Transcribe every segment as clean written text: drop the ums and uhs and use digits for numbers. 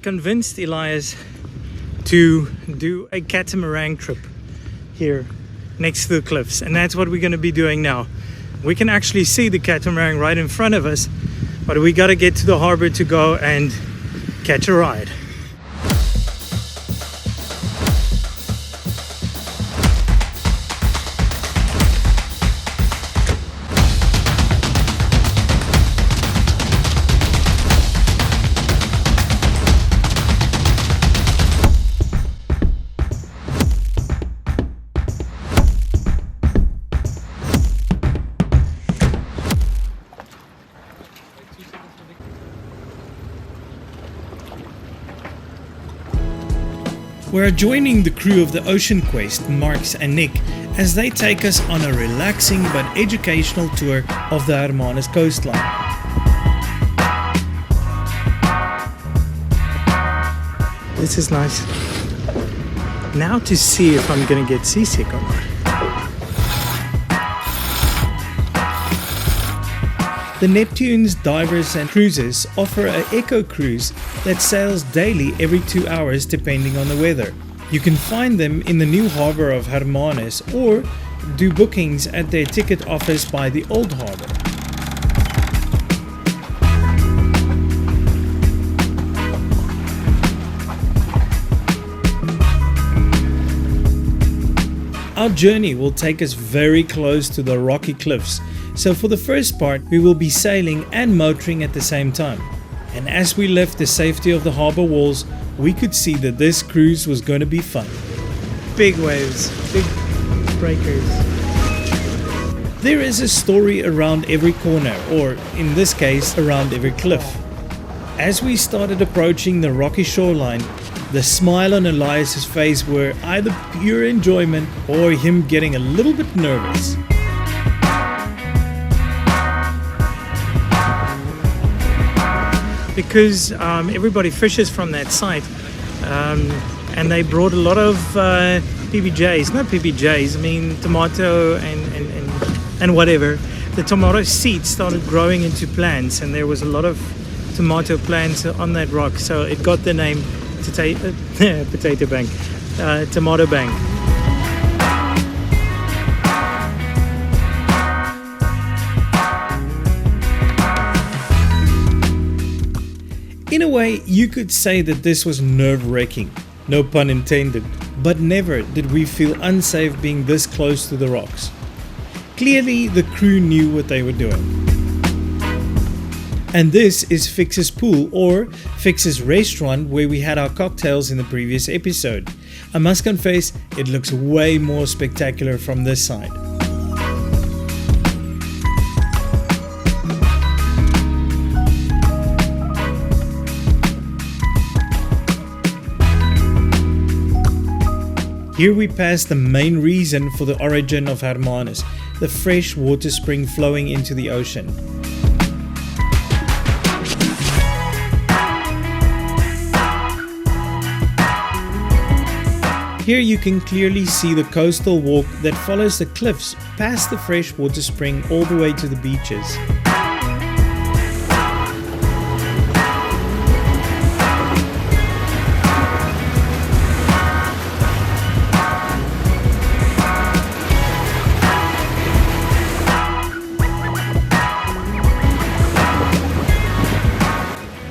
convinced Elias to do a catamaran trip here next to the cliffs, and that's what we're going to be doing now. We can actually see the catamaran right in front of us, but we got to get to the harbor to go and catch a ride. We're joining the crew of the Ocean Quest, Marks and Nick, as they take us on a relaxing but educational tour of the Hermanus coastline. This is nice. Now to see if I'm gonna get seasick or not. The Neptune's divers and cruisers offer an eco cruise that sails daily every 2 hours depending on the weather. You can find them in the new harbour of Hermanus or do bookings at their ticket office by the old harbour. Our journey will take us very close to the rocky cliffs, so for the first part we will be sailing and motoring at the same time. And as we left the safety of the harbour walls, we could see that this cruise was going to be fun. Big waves, big breakers. There is a story around every corner, or in this case around every cliff. As we started approaching the rocky shoreline, the smile on Elias's face were either pure enjoyment or him getting a little bit nervous. Because everybody fishes from that site, and they brought a lot of PBJs, not PBJs, I mean tomato and whatever. The tomato seeds started growing into plants, and there was a lot of tomato plants on that rock, so it got the name Potato Bank, Tomato Bank. In a way, you could say that this was nerve-wracking, no pun intended, but never did we feel unsafe being this close to the rocks. Clearly, the crew knew what they were doing. And this is Fix's Pool, or Fix's Restaurant, where we had our cocktails in the previous episode. I must confess, it looks way more spectacular from this side. Here we pass the main reason for the origin of Hermanus, the fresh water spring flowing into the ocean. Here you can clearly see the coastal walk that follows the cliffs past the freshwater spring all the way to the beaches.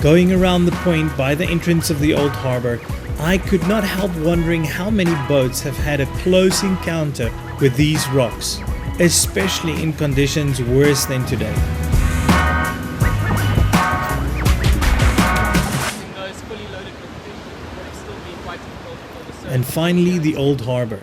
Going around the point by the entrance of the old harbour, I could not help wondering how many boats have had a close encounter with these rocks, especially in conditions worse than today. And finally, the old harbour.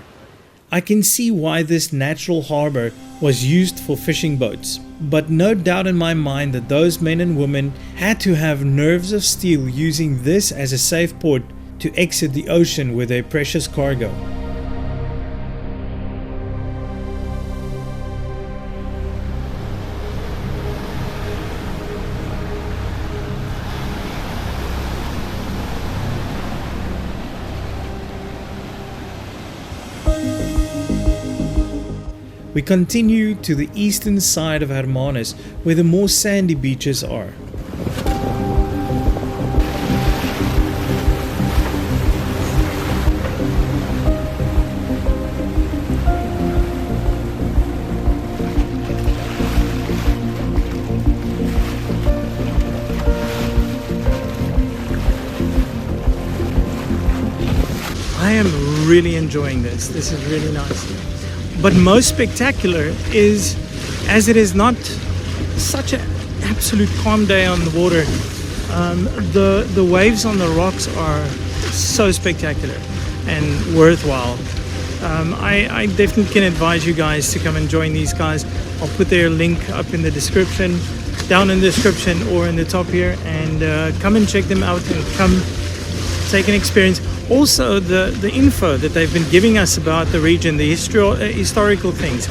I can see why this natural harbour was used for fishing boats, but no doubt in my mind that those men and women had to have nerves of steel using this as a safe port to exit the ocean with their precious cargo. We continue to the eastern side of Hermanus, where the more sandy beaches are. I am really enjoying this. This is really nice. But most spectacular is, as it is not such an absolute calm day on the water, the waves on the rocks are so spectacular and worthwhile. I definitely can advise you guys to come and join these guys. I'll put their link up in the description, down in the description or in the top here, and come and check them out and come take an experience. Also, the info that they've been giving us about the region, the historical things,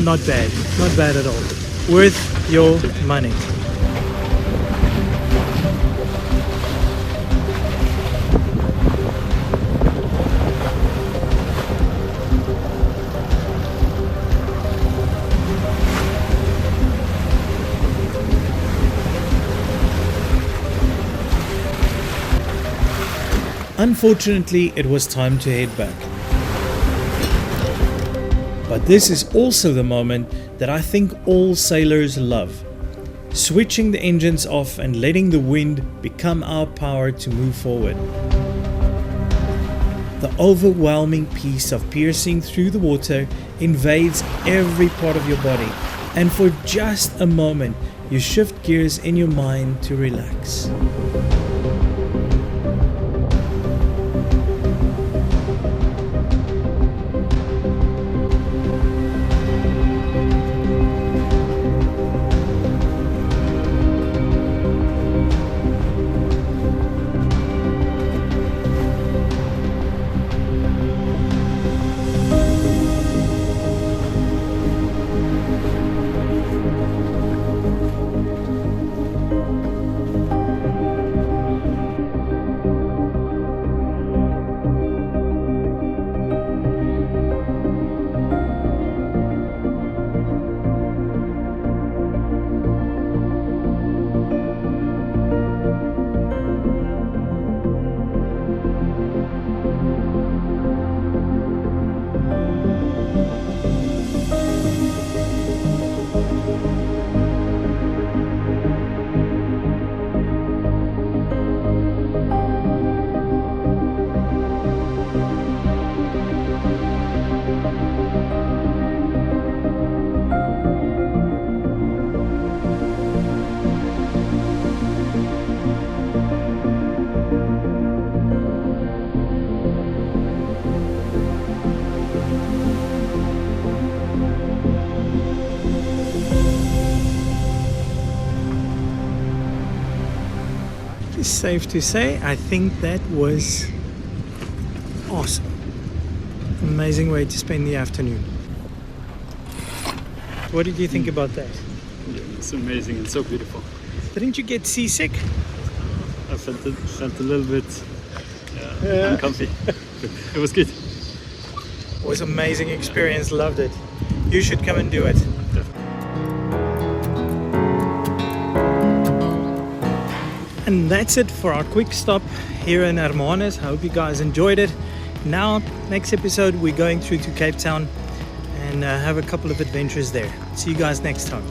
not bad at all. Worth your money. Unfortunately, it was time to head back. But this is also the moment that I think all sailors love. Switching the engines off and letting the wind become our power to move forward. The overwhelming peace of piercing through the water invades every part of your body, and for just a moment you shift gears in your mind to relax. It's safe to say, I think that was awesome. Amazing way to spend the afternoon. What did you think about that? Yeah, it's amazing and so beautiful. Didn't you get seasick? I felt a little bit uncomfy. It was good. It was an amazing experience, loved it. You should come and do it. And that's it for our quick stop here in Hermanus. I hope you guys enjoyed it. Now, next episode, we're going through to Cape Town and have a couple of adventures there. See you guys next time.